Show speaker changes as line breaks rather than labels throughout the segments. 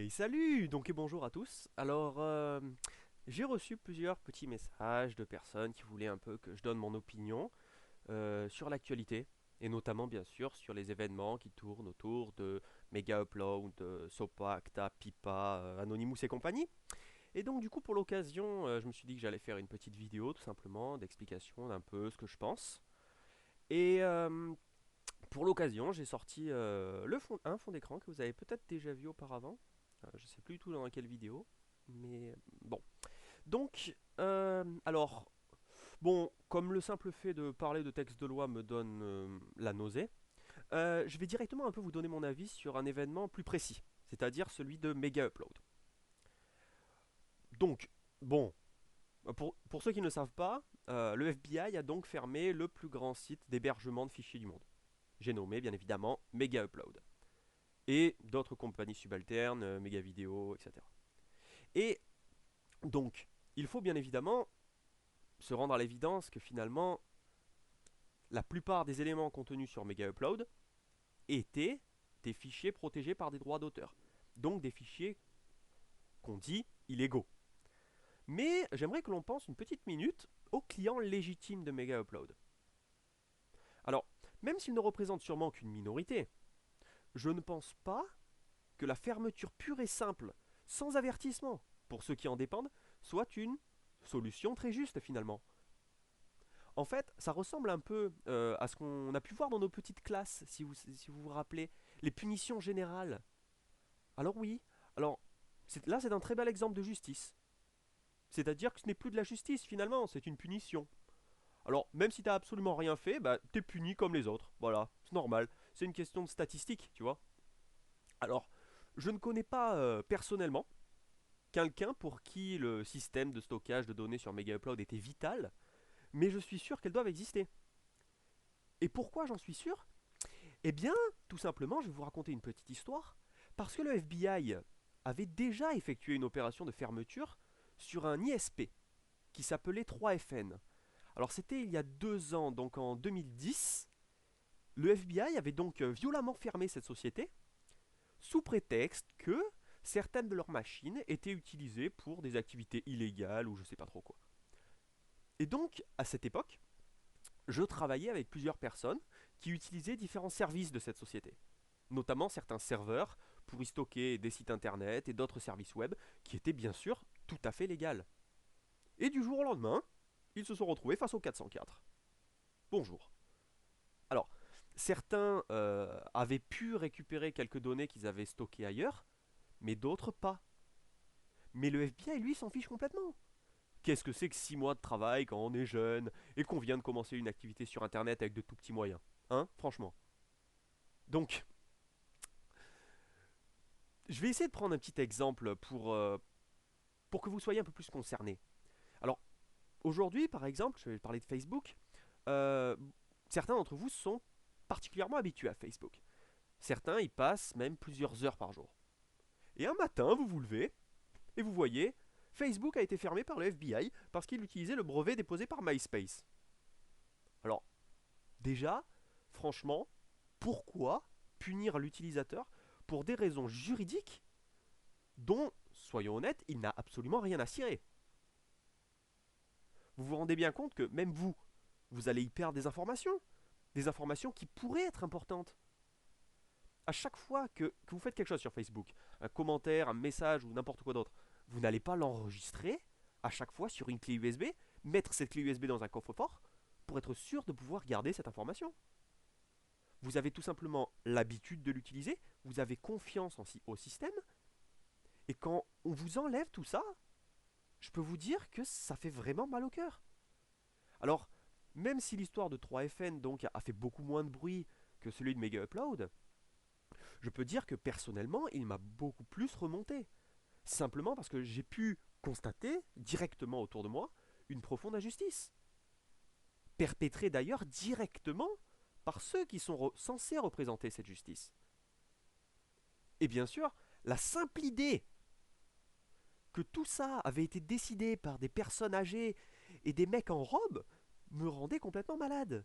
Et salut, donc et bonjour à tous. Alors, j'ai reçu plusieurs petits messages de personnes qui voulaient un peu que je donne mon opinion sur l'actualité, et notamment bien sûr sur les événements qui tournent autour de Mega Upload, Sopa, Acta, Pipa, Anonymous et compagnie. Et donc du coup pour l'occasion, je me suis dit que j'allais faire une petite vidéo tout simplement d'explication d'un peu ce que je pense. Et pour l'occasion, j'ai sorti un fond d'écran que vous avez peut-être déjà vu auparavant. Je sais plus du tout dans quelle vidéo, mais bon. Donc, alors, bon, comme le simple fait de parler de texte de loi me donne la nausée, je vais directement un peu vous donner mon avis sur un événement plus précis, c'est-à-dire celui de Mega Upload. Donc, bon, pour ceux qui ne le savent pas, le FBI a donc fermé le plus grand site d'hébergement de fichiers du monde. J'ai nommé bien évidemment Mega Upload. Et d'autres compagnies subalternes, Mega Video, etc. Et donc, il faut bien évidemment se rendre à l'évidence que finalement, la plupart des éléments contenus sur Mega Upload étaient des fichiers protégés par des droits d'auteur. Donc des fichiers qu'on dit illégaux. Mais j'aimerais que l'on pense une petite minute aux clients légitimes de Mega Upload. Alors, même s'ils ne représentent sûrement qu'une minorité, je ne pense pas que la fermeture pure et simple, sans avertissement, pour ceux qui en dépendent, soit une solution très juste finalement. En fait, ça ressemble un peu à ce qu'on a pu voir dans nos petites classes, si vous vous rappelez, les punitions générales. Alors oui, alors là c'est un très bel exemple de justice. C'est-à-dire que ce n'est plus de la justice finalement, c'est une punition. Alors même si t'as absolument rien fait, bah t'es puni comme les autres. Voilà, c'est normal. C'est une question de statistique, tu vois. Alors, je ne connais pas personnellement quelqu'un pour qui le système de stockage de données sur Mega Upload était vital, mais je suis sûr qu'elles doivent exister. Et pourquoi j'en suis sûr? Eh bien, tout simplement, je vais vous raconter une petite histoire, parce que le FBI avait déjà effectué une opération de fermeture sur un ISP qui s'appelait 3FN. Alors c'était il y a 2 ans, donc en 2010, le FBI avait donc violemment fermé cette société, sous prétexte que certaines de leurs machines étaient utilisées pour des activités illégales ou je sais pas trop quoi. Et donc, à cette époque, je travaillais avec plusieurs personnes qui utilisaient différents services de cette société, notamment certains serveurs pour y stocker des sites internet et d'autres services web qui étaient bien sûr tout à fait légaux. Et du jour au lendemain, ils se sont retrouvés face au 404. Bonjour. Alors, certains avaient pu récupérer quelques données qu'ils avaient stockées ailleurs, mais d'autres pas. Mais le FBI, lui, s'en fiche complètement. Qu'est-ce que c'est que 6 mois de travail quand on est jeune et qu'on vient de commencer une activité sur Internet avec de tout petits moyens? Hein, franchement. Donc, je vais essayer de prendre un petit exemple pour que vous soyez un peu plus concernés. Alors, aujourd'hui, par exemple, je vais parler de Facebook. euh, Certains d'entre vous sont particulièrement habitués à Facebook. Certains y passent même plusieurs heures par jour. Et un matin, vous vous levez et vous voyez, Facebook a été fermé par le FBI parce qu'il utilisait le brevet déposé par MySpace. Alors, déjà, franchement, pourquoi punir l'utilisateur pour des raisons juridiques dont, soyons honnêtes, il n'a absolument rien à cirer? Vous vous rendez bien compte que même vous, vous allez y perdre des informations qui pourraient être importantes. À chaque fois que vous faites quelque chose sur Facebook, un commentaire, un message ou n'importe quoi d'autre, vous n'allez pas l'enregistrer à chaque fois sur une clé USB, mettre cette clé USB dans un coffre-fort pour être sûr de pouvoir garder cette information. Vous avez tout simplement l'habitude de l'utiliser, vous avez confiance au système, et quand on vous enlève tout ça, je peux vous dire que ça fait vraiment mal au cœur. Alors, même si l'histoire de 3FN donc a fait beaucoup moins de bruit que celui de Mega Upload, je peux dire que personnellement, il m'a beaucoup plus remonté. Simplement parce que j'ai pu constater directement autour de moi une profonde injustice. Perpétrée d'ailleurs directement par ceux qui sont censés représenter cette justice. Et bien sûr, la simple idée que tout ça avait été décidé par des personnes âgées et des mecs en robe me rendait complètement malade.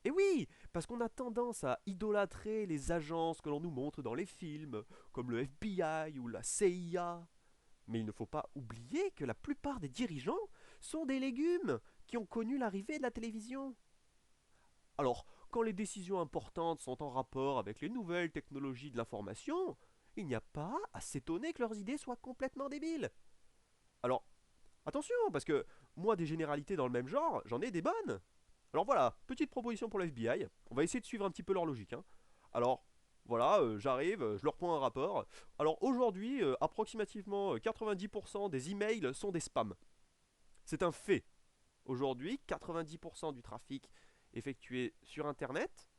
Et oui, parce qu'on a tendance à idolâtrer les agences que l'on nous montre dans les films, comme le FBI ou la CIA. Mais il ne faut pas oublier que la plupart des dirigeants sont des légumes qui ont connu l'arrivée de la télévision. Alors, quand les décisions importantes sont en rapport avec les nouvelles technologies de l'information, il n'y a pas à s'étonner que leurs idées soient complètement débiles. Alors, attention, parce que moi, des généralités dans le même genre, j'en ai des bonnes. Alors voilà, petite proposition pour le FBI. On va essayer de suivre un petit peu leur logique, hein. Alors, voilà, j'arrive, je leur prends un rapport. Alors aujourd'hui, approximativement 90% des emails sont des spams. C'est un fait. Aujourd'hui, 90% du trafic effectué sur Internet,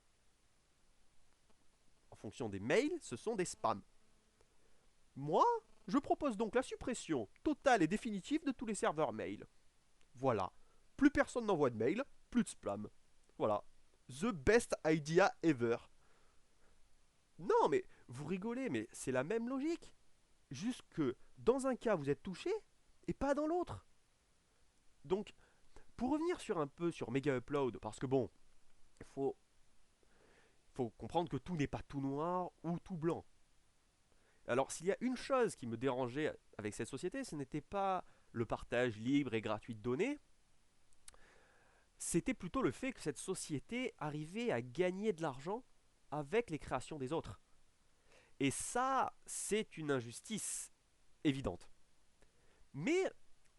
en fonction des mails, ce sont des spams. Moi, je propose donc la suppression totale et définitive de tous les serveurs mail. Voilà. Plus personne n'envoie de mail, plus de spam. Voilà. The best idea ever. Non, mais vous rigolez, mais c'est la même logique. Juste que dans un cas, vous êtes touché et pas dans l'autre. Donc, pour revenir sur un peu sur Mega Upload, parce que bon, il faut comprendre que tout n'est pas tout noir ou tout blanc. Alors, s'il y a une chose qui me dérangeait avec cette société, ce n'était pas le partage libre et gratuit de données, c'était plutôt le fait que cette société arrivait à gagner de l'argent avec les créations des autres. Et ça, c'est une injustice évidente. Mais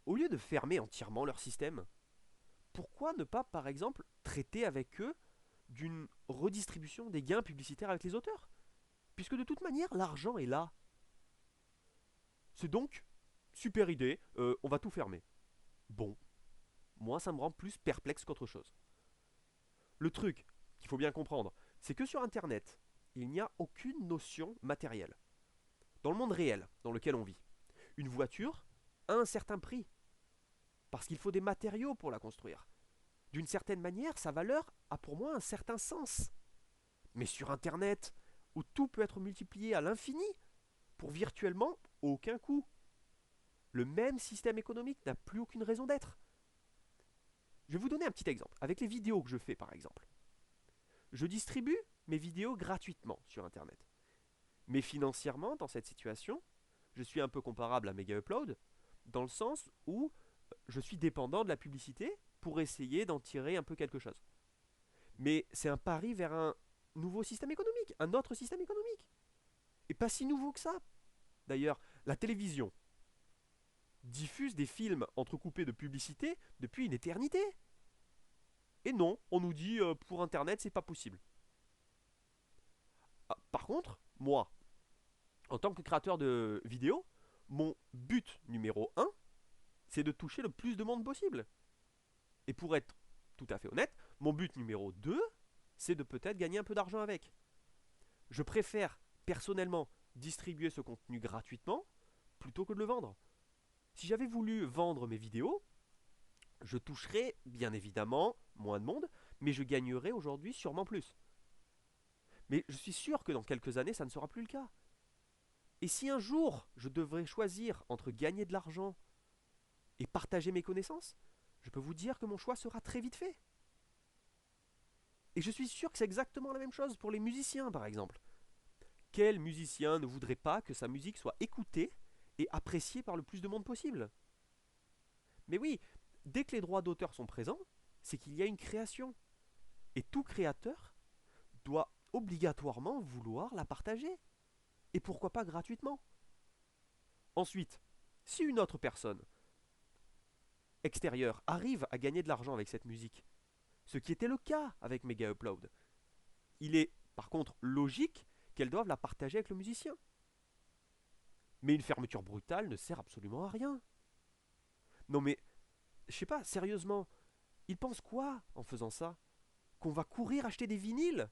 au lieu de fermer entièrement leur système, pourquoi ne pas, par exemple, traiter avec eux d'une redistribution des gains publicitaires avec les auteurs? Puisque de toute manière, l'argent est là. C'est donc, super idée, on va tout fermer. Bon, moi ça me rend plus perplexe qu'autre chose. Le truc qu'il faut bien comprendre, c'est que sur Internet, il n'y a aucune notion matérielle. Dans le monde réel dans lequel on vit, une voiture a un certain prix, parce qu'il faut des matériaux pour la construire. D'une certaine manière, sa valeur a pour moi un certain sens. Mais sur Internet, où tout peut être multiplié à l'infini, pour virtuellement aucun coût, le même système économique n'a plus aucune raison d'être. Je vais vous donner un petit exemple, avec les vidéos que je fais par exemple. Je distribue mes vidéos gratuitement sur Internet. Mais financièrement, dans cette situation, je suis un peu comparable à Mega Upload, dans le sens où je suis dépendant de la publicité pour essayer d'en tirer un peu quelque chose. Mais c'est un pari vers un nouveau système économique, un autre système économique. Et pas si nouveau que ça. D'ailleurs, la télévision diffuse des films entrecoupés de publicité depuis une éternité. Et non, on nous dit pour Internet, c'est pas possible. Ah, par contre, moi, en tant que créateur de vidéos, mon but numéro un, c'est de toucher le plus de monde possible. Et pour être tout à fait honnête, mon but numéro 2, c'est de peut-être gagner un peu d'argent avec. Je préfère personnellement distribuer ce contenu gratuitement plutôt que de le vendre. Si j'avais voulu vendre mes vidéos, je toucherais bien évidemment moins de monde, mais je gagnerais aujourd'hui sûrement plus. Mais je suis sûr que dans quelques années, ça ne sera plus le cas. Et si un jour je devrais choisir entre gagner de l'argent et partager mes connaissances, je peux vous dire que mon choix sera très vite fait. Et je suis sûr que c'est exactement la même chose pour les musiciens, par exemple. Quel musicien ne voudrait pas que sa musique soit écoutée et appréciée par le plus de monde possible? Mais oui, dès que les droits d'auteur sont présents, c'est qu'il y a une création. Et tout créateur doit obligatoirement vouloir la partager. Et pourquoi pas gratuitement? Ensuite, si une autre personne extérieure arrive à gagner de l'argent avec cette musique, ce qui était le cas avec Mega Upload, il est par contre logique qu'elle doive la partager avec le musicien. Mais une fermeture brutale ne sert absolument à rien. Non mais, je sais pas, sérieusement, ils pensent quoi en faisant ça? Qu'on va courir acheter des vinyles?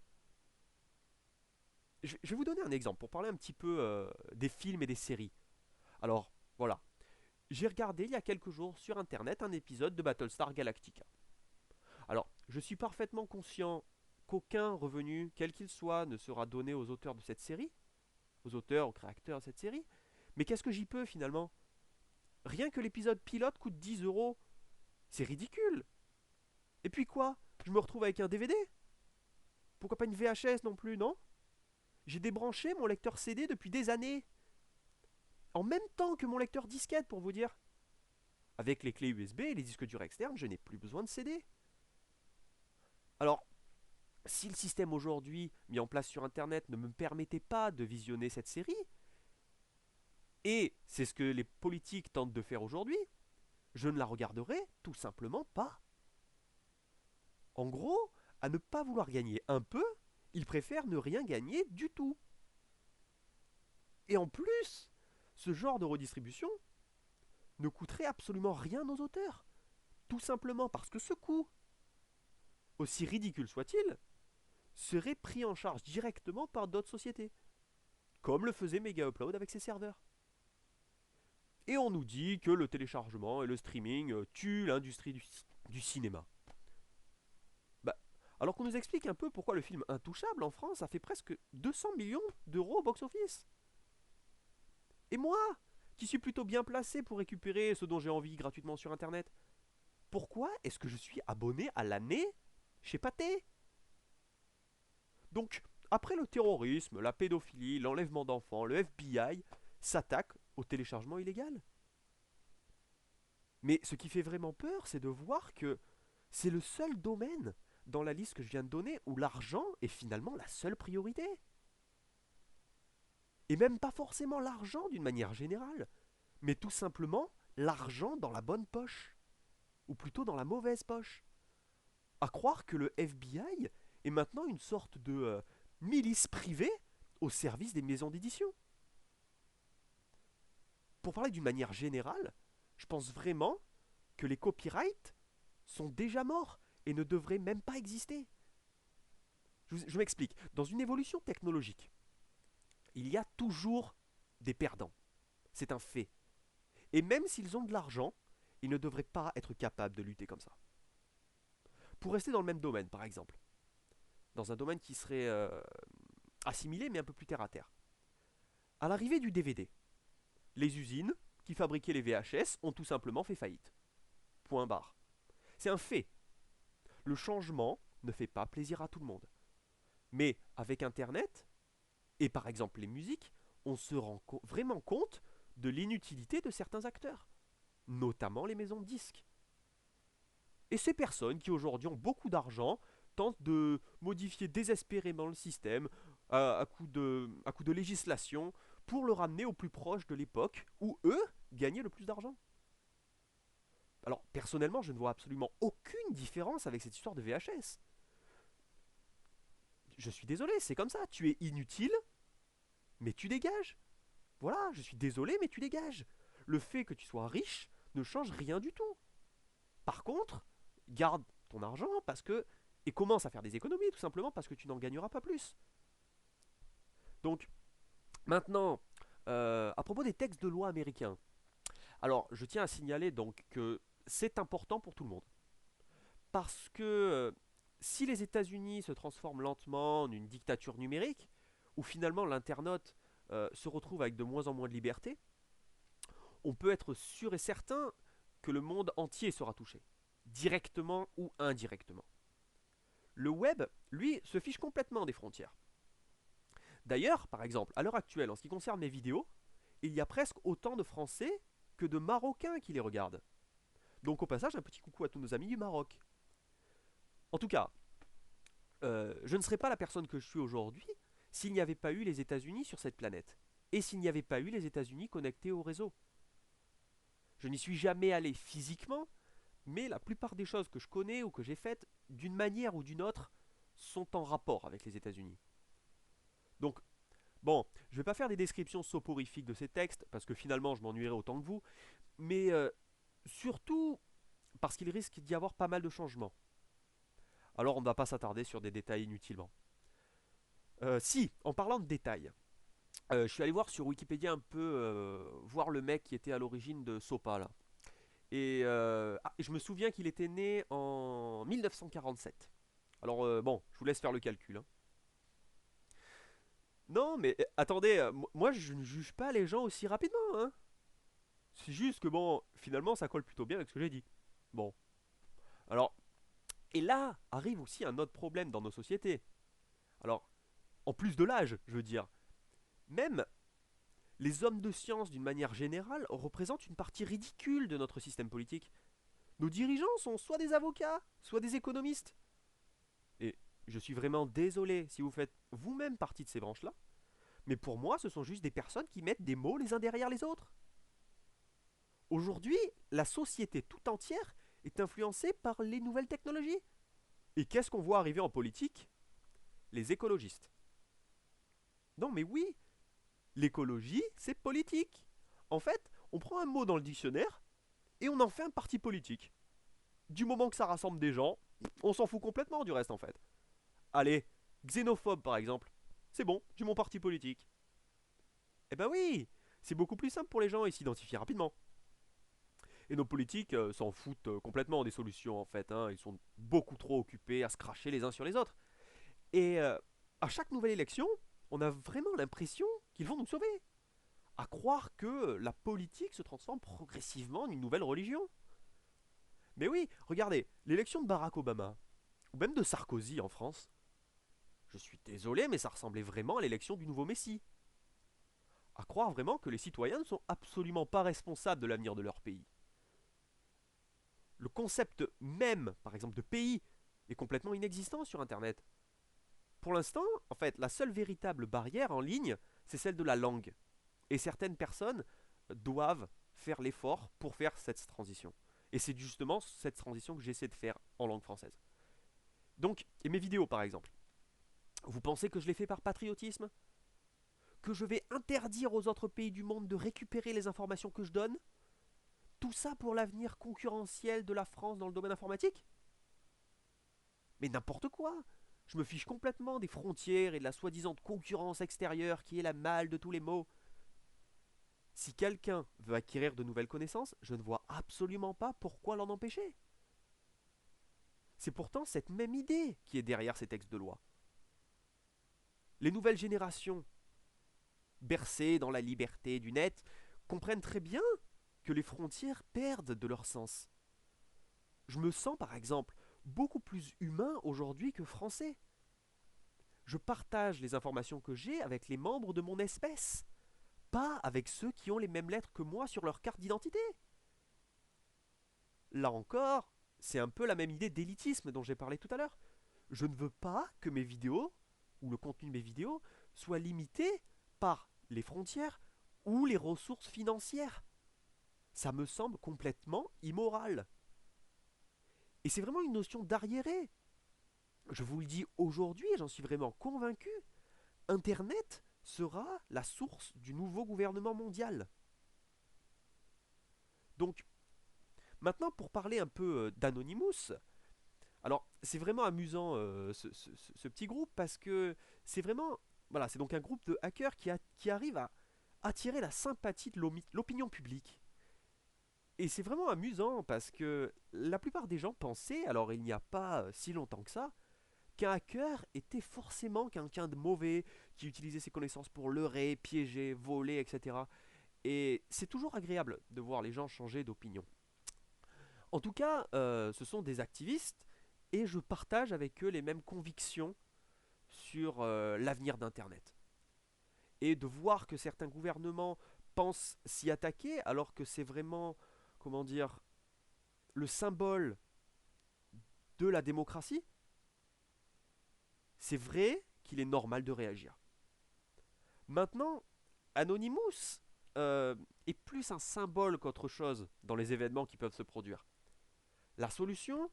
Je vais vous donner un exemple pour parler un petit peu des films et des séries. Alors, voilà. J'ai regardé il y a quelques jours sur internet un épisode de Battlestar Galactica. Alors, je suis parfaitement conscient qu'aucun revenu, quel qu'il soit, ne sera donné aux auteurs de cette série, aux auteurs, aux créateurs de cette série. Mais qu'est-ce que j'y peux finalement? Rien que l'épisode pilote coûte 10 euros. C'est ridicule. Et puis quoi? Je me retrouve avec un DVD? Pourquoi pas une VHS non plus, non? J'ai débranché mon lecteur CD depuis des années. En même temps que mon lecteur disquette, pour vous dire. Avec les clés USB et les disques durs externes, je n'ai plus besoin de CD. Alors, si le système aujourd'hui mis en place sur Internet ne me permettait pas de visionner cette série, et c'est ce que les politiques tentent de faire aujourd'hui, je ne la regarderai tout simplement pas. En gros, à ne pas vouloir gagner un peu, ils préfèrent ne rien gagner du tout. Et en plus, ce genre de redistribution ne coûterait absolument rien aux auteurs. Tout simplement parce que ce coût, aussi ridicule soit-il, serait pris en charge directement par d'autres sociétés, comme le faisait Mega Upload avec ses serveurs. Et on nous dit que le téléchargement et le streaming tuent l'industrie du cinéma. Bah, alors qu'on nous explique un peu pourquoi le film Intouchable en France a fait presque 200 millions d'euros au box-office. Et moi, qui suis plutôt bien placé pour récupérer ce dont j'ai envie gratuitement sur Internet, pourquoi est-ce que je suis abonné à l'année chez Pathé? Donc, après le terrorisme, la pédophilie, l'enlèvement d'enfants, le FBI s'attaque au téléchargement illégal. Mais ce qui fait vraiment peur, c'est de voir que c'est le seul domaine dans la liste que je viens de donner où l'argent est finalement la seule priorité. Et même pas forcément l'argent d'une manière générale, mais tout simplement l'argent dans la bonne poche, ou plutôt dans la mauvaise poche. À croire que le FBI est maintenant une sorte de milice privée au service des maisons d'édition. Pour parler d'une manière générale, je pense vraiment que les copyrights sont déjà morts et ne devraient même pas exister. Je m'explique. Dans une évolution technologique, il y a toujours des perdants. C'est un fait. Et même s'ils ont de l'argent, ils ne devraient pas être capables de lutter comme ça. Pour rester dans le même domaine, par exemple, dans un domaine qui serait assimilé mais un peu plus terre à terre. À l'arrivée du DVD, les usines qui fabriquaient les VHS ont tout simplement fait faillite. Point barre. C'est un fait. Le changement ne fait pas plaisir à tout le monde. Mais avec Internet, et par exemple les musiques, on se rend vraiment compte de l'inutilité de certains acteurs, notamment les maisons de disques. Et ces personnes qui aujourd'hui ont beaucoup d'argent tentent de modifier désespérément le système à coup de législation pour le ramener au plus proche de l'époque où eux gagnaient le plus d'argent. Alors personnellement, je ne vois absolument aucune différence avec cette histoire de VHS. Je suis désolé, c'est comme ça, tu es inutile, mais tu dégages. Voilà, je suis désolé, mais tu dégages. Le fait que tu sois riche ne change rien du tout. Par contre, garde ton argent parce que et commence à faire des économies tout simplement parce que tu n'en gagneras pas plus. Donc maintenant, à propos des textes de loi américains, alors je tiens à signaler donc que c'est important pour tout le monde parce que si les États-Unis se transforment lentement en une dictature numérique, où finalement l'internaute se retrouve avec de moins en moins de liberté, on peut être sûr et certain que le monde entier sera touché, directement ou indirectement. Le web, lui, se fiche complètement des frontières. D'ailleurs, par exemple, à l'heure actuelle, en ce qui concerne mes vidéos, il y a presque autant de Français que de Marocains qui les regardent. Donc au passage, un petit coucou à tous nos amis du Maroc. En tout cas, je ne serais pas la personne que je suis aujourd'hui s'il n'y avait pas eu les États-Unis sur cette planète. Et s'il n'y avait pas eu les États-Unis connectés au réseau. Je n'y suis jamais allé physiquement, mais la plupart des choses que je connais ou que j'ai faites, d'une manière ou d'une autre, sont en rapport avec les États-Unis. Donc, bon, je ne vais pas faire des descriptions soporifiques de ces textes, parce que finalement je m'ennuierai autant que vous, mais surtout parce qu'il risque d'y avoir pas mal de changements. Alors on ne va pas s'attarder sur des détails inutilement. Si, en parlant de détails, je suis allé voir sur Wikipédia un peu, voir le mec qui était à l'origine de Sopa là. Et je me souviens qu'il était né en 1947. Alors bon, je vous laisse faire le calcul, hein. Non, mais attendez, moi je ne juge pas les gens aussi rapidement, hein. C'est juste que bon, finalement ça colle plutôt bien avec ce que j'ai dit. Bon, alors, et là arrive aussi un autre problème dans nos sociétés. Alors, en plus de l'âge, je veux dire, même les hommes de science, d'une manière générale, représentent une partie ridicule de notre système politique. Nos dirigeants sont soit des avocats, soit des économistes. Et je suis vraiment désolé si vous faites vous-même partie de ces branches-là, mais pour moi, ce sont juste des personnes qui mettent des mots les uns derrière les autres. Aujourd'hui, la société tout entière est influencée par les nouvelles technologies. Et qu'est-ce qu'on voit arriver en politique? Les écologistes. Non mais oui, l'écologie, c'est politique. En fait, on prend un mot dans le dictionnaire et on en fait un parti politique. Du moment que ça rassemble des gens, on s'en fout complètement du reste en fait. Allez, xénophobe par exemple. C'est bon, j'ai mon parti politique. Eh ben oui, c'est beaucoup plus simple pour les gens et s'identifier rapidement. Et nos politiques s'en foutent complètement des solutions en fait, hein. Ils sont beaucoup trop occupés à se cracher les uns sur les autres. Et à chaque nouvelle élection, on a vraiment l'impression qu'ils vont nous sauver. À croire que la politique se transforme progressivement en une nouvelle religion. Mais oui, regardez, l'élection de Barack Obama, ou même de Sarkozy en France, je suis désolé, mais ça ressemblait vraiment à l'élection du nouveau Messie. À croire vraiment que les citoyens ne sont absolument pas responsables de l'avenir de leur pays. Le concept même, par exemple, de pays est complètement inexistant sur Internet. Pour l'instant, en fait, la seule véritable barrière en ligne, c'est celle de la langue. Et certaines personnes doivent faire l'effort pour faire cette transition. Et c'est justement cette transition que j'essaie de faire en langue française. Donc, et mes vidéos par exemple, vous pensez que je les fais par patriotisme? Que je vais interdire aux autres pays du monde de récupérer les informations que je donne? Tout ça pour l'avenir concurrentiel de la France dans le domaine informatique? Mais n'importe quoi! Je me fiche complètement des frontières et de la soi-disant concurrence extérieure qui est la malle de tous les maux. Si quelqu'un veut acquérir de nouvelles connaissances, je ne vois absolument pas pourquoi l'en empêcher. C'est pourtant cette même idée qui est derrière ces textes de loi. Les nouvelles générations, bercées dans la liberté du net, comprennent très bien que les frontières perdent de leur sens. Je me sens par exemple beaucoup plus humain aujourd'hui que français. Je partage les informations que j'ai avec les membres de mon espèce, pas avec ceux qui ont les mêmes lettres que moi sur leur carte d'identité. Là encore, c'est un peu la même idée d'élitisme dont j'ai parlé tout à l'heure. Je ne veux pas que mes vidéos, ou le contenu de mes vidéos, soit limité par les frontières ou les ressources financières. Ça me semble complètement immoral. Et c'est vraiment une notion d'arriéré. Je vous le dis aujourd'hui, et j'en suis vraiment convaincu, Internet sera la source du nouveau gouvernement mondial. Donc, maintenant pour parler un peu d'Anonymous, alors c'est vraiment amusant ce petit groupe parce que c'est vraiment, voilà, c'est donc un groupe de hackers qui arrive à attirer la sympathie de l'opinion publique. Et c'est vraiment amusant parce que la plupart des gens pensaient, alors il n'y a pas si longtemps que ça, qu'un hacker était forcément quelqu'un de mauvais, qui utilisait ses connaissances pour leurrer, piéger, voler, etc. Et c'est toujours agréable de voir les gens changer d'opinion. En tout cas, ce sont des activistes et je partage avec eux les mêmes convictions sur l'avenir d'Internet. Et de voir que certains gouvernements pensent s'y attaquer alors que c'est vraiment, comment dire, le symbole de la démocratie, c'est vrai qu'il est normal de réagir. Maintenant, Anonymous est plus un symbole qu'autre chose dans les événements qui peuvent se produire. La solution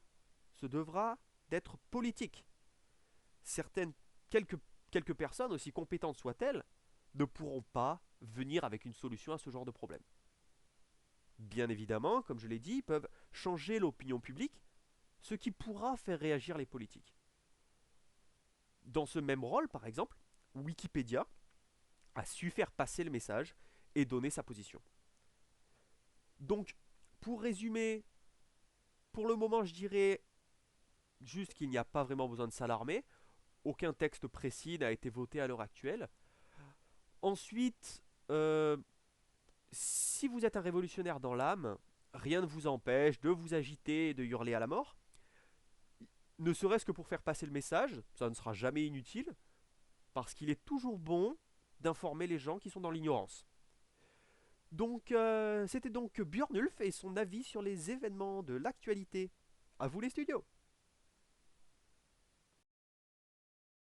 se devra d'être politique. Certaines, quelques, quelques personnes, aussi compétentes soient-elles, ne pourront pas venir avec une solution à ce genre de problème. Bien évidemment, comme je l'ai dit, ils peuvent changer l'opinion publique, ce qui pourra faire réagir les politiques. Dans ce même rôle, par exemple, Wikipédia a su faire passer le message et donner sa position. Donc, pour résumer, pour le moment, je dirais juste qu'il n'y a pas vraiment besoin de s'alarmer. Aucun texte précis n'a été voté à l'heure actuelle. Ensuite, si vous êtes un révolutionnaire dans l'âme, rien ne vous empêche de vous agiter et de hurler à la mort. Ne serait-ce que pour faire passer le message, ça ne sera jamais inutile. parce qu'il est toujours bon d'informer les gens qui sont dans l'ignorance. Donc, c'était donc Björnulf et son avis sur les événements de l'actualité. À vous les studios!